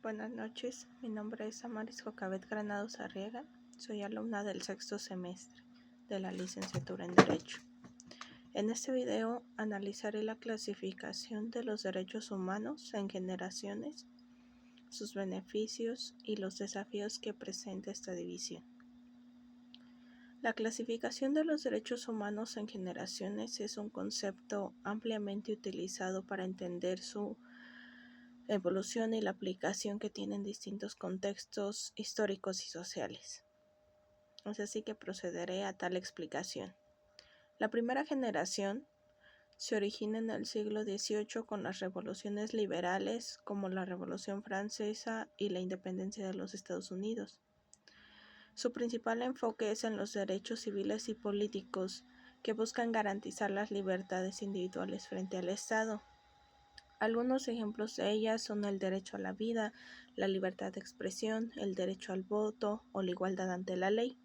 Buenas noches, mi nombre es Amaris Jocabet Granados Arriaga, soy alumna del sexto semestre de la licenciatura en Derecho. En este video analizaré la clasificación de los derechos humanos en generaciones, sus beneficios y los desafíos que presenta esta división. La clasificación de los derechos humanos en generaciones es un concepto ampliamente utilizado para entender su evolución y la aplicación que tiene en distintos contextos históricos y sociales. Es así que procederé a tal explicación. La primera generación se origina en el siglo XVIII con las revoluciones liberales como la Revolución Francesa y la independencia de los Estados Unidos. Su principal enfoque es en los derechos civiles y políticos que buscan garantizar las libertades individuales frente al Estado. Algunos ejemplos de ellas son el derecho a la vida, la libertad de expresión, el derecho al voto o la igualdad ante la ley.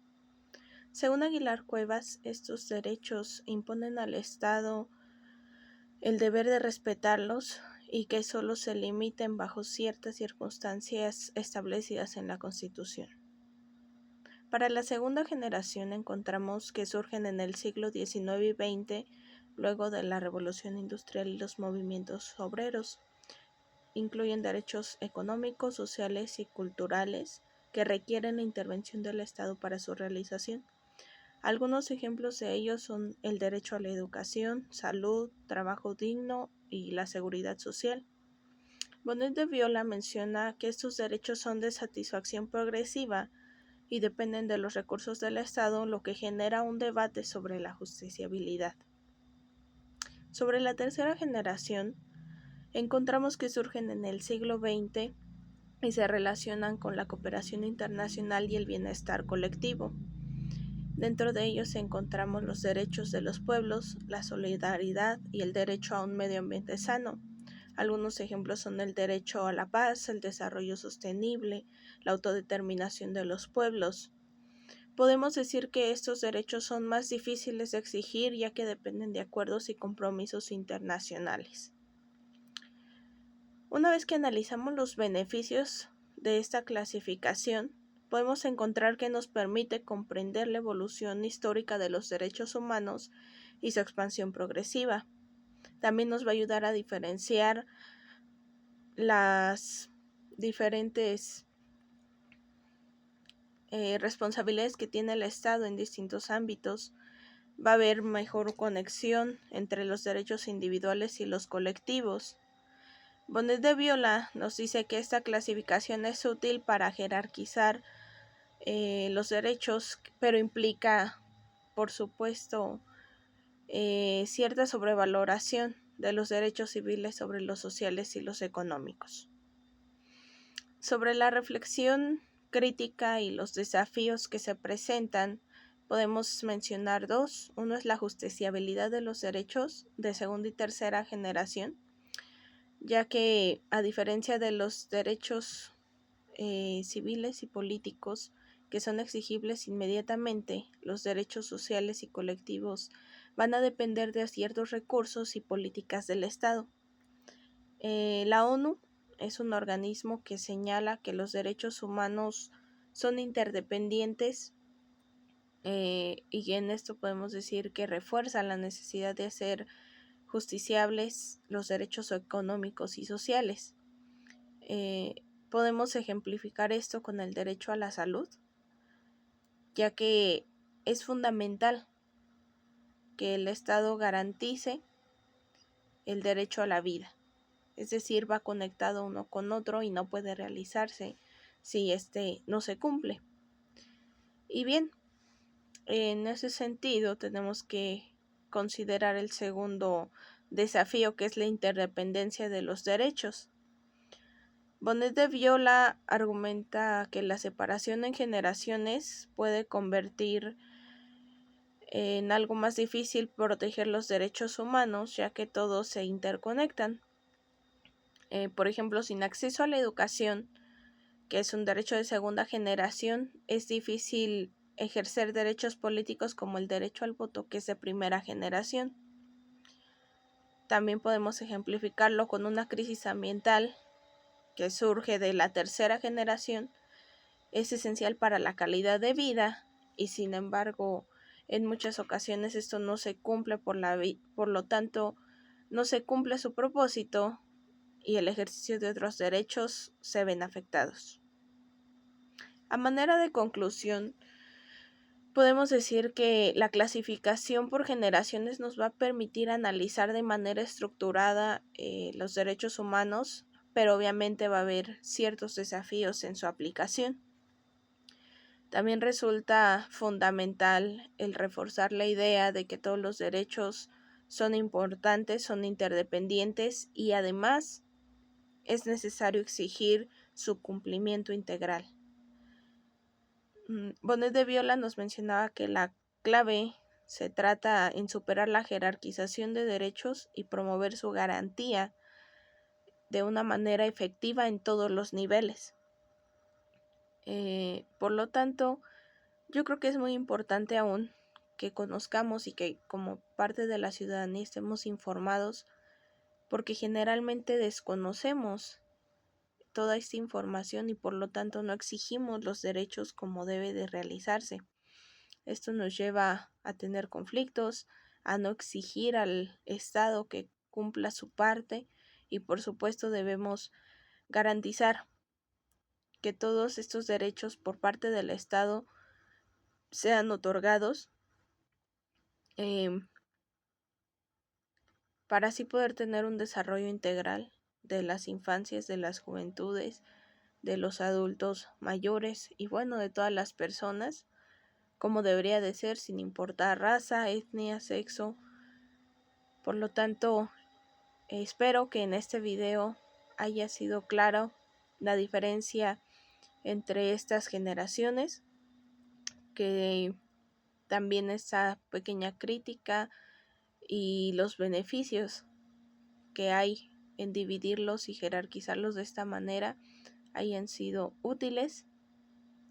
Según Aguilar Cuevas, estos derechos imponen al Estado el deber de respetarlos y que solo se limiten bajo ciertas circunstancias establecidas en la Constitución. Para la segunda generación encontramos que surgen en el siglo XIX y XX, luego de la Revolución Industrial y los movimientos obreros. Incluyen derechos económicos, sociales y culturales que requieren la intervención del Estado para su realización. Algunos ejemplos de ellos son el derecho a la educación, salud, trabajo digno y la seguridad social. Bonet de Viola menciona que estos derechos son de satisfacción progresiva y dependen de los recursos del Estado, lo que genera un debate sobre la justiciabilidad. Sobre la tercera generación, encontramos que surgen en el siglo XX y se relacionan con la cooperación internacional y el bienestar colectivo. Dentro de ellos encontramos los derechos de los pueblos, la solidaridad y el derecho a un medio ambiente sano. Algunos ejemplos son el derecho a la paz, el desarrollo sostenible, la autodeterminación de los pueblos. Podemos decir que estos derechos son más difíciles de exigir ya que dependen de acuerdos y compromisos internacionales. Una vez que analizamos los beneficios de esta clasificación, podemos encontrar que nos permite comprender la evolución histórica de los derechos humanos y su expansión progresiva. También nos va a ayudar a diferenciar las diferentes responsabilidades que tiene el Estado en distintos ámbitos. Va a haber mejor conexión entre los derechos individuales y los colectivos. Bonet de Viola nos dice que esta clasificación es útil para jerarquizar los derechos, pero implica, por supuesto, cierta sobrevaloración de los derechos civiles sobre los sociales y los económicos. Sobre la reflexión crítica y los desafíos que se presentan, podemos mencionar dos. Uno es la justiciabilidad de los derechos de segunda y tercera generación, ya que a diferencia de los derechos civiles y políticos que son exigibles inmediatamente, los derechos sociales y colectivos van a depender de ciertos recursos y políticas del Estado. La ONU es un organismo que señala que los derechos humanos son interdependientes y en esto podemos decir que refuerza la necesidad de hacer justiciables los derechos económicos y sociales. Podemos ejemplificar esto con el derecho a la salud, ya que es fundamental que el Estado garantice el derecho a la vida. Es decir, va conectado uno con otro y no puede realizarse si este no se cumple. Y bien, en ese sentido tenemos que considerar el segundo desafío, que es la interdependencia de los derechos. Bonet de Viola argumenta que la separación en generaciones puede convertir en algo más difícil proteger los derechos humanos, ya que todos se interconectan. Por ejemplo, sin acceso a la educación, que es un derecho de segunda generación, es difícil ejercer derechos políticos como el derecho al voto, que es de primera generación. También podemos ejemplificarlo con una crisis ambiental que surge de la tercera generación, es esencial para la calidad de vida y sin embargo en muchas ocasiones esto no se cumple por lo tanto no se cumple su propósito y el ejercicio de otros derechos se ven afectados. A manera de conclusión, podemos decir que la clasificación por generaciones nos va a permitir analizar de manera estructurada los derechos humanos, pero obviamente va a haber ciertos desafíos en su aplicación. También resulta fundamental el reforzar la idea de que todos los derechos son importantes, son interdependientes y además es necesario exigir su cumplimiento integral. Bonet de Viola nos mencionaba que la clave se trata en superar la jerarquización de derechos y promover su garantía de una manera efectiva en todos los niveles. Por lo tanto, yo creo que es muy importante aún que conozcamos y que como parte de la ciudadanía estemos informados, porque generalmente desconocemos toda esta información y por lo tanto no exigimos los derechos como debe de realizarse. Esto nos lleva a tener conflictos, a no exigir al Estado que cumpla su parte y por supuesto debemos garantizar que todos estos derechos por parte del Estado sean otorgados para así poder tener un desarrollo integral de las infancias, de las juventudes, de los adultos mayores y bueno, de todas las personas, como debería de ser sin importar raza, etnia, sexo. Por lo tanto, espero que en este video haya sido claro la diferencia entre estas generaciones, que también esta pequeña crítica y los beneficios que hay en dividirlos y jerarquizarlos de esta manera hayan sido útiles.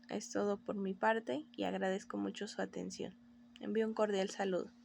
Es todo por mi parte y agradezco mucho su atención. Envío un cordial saludo.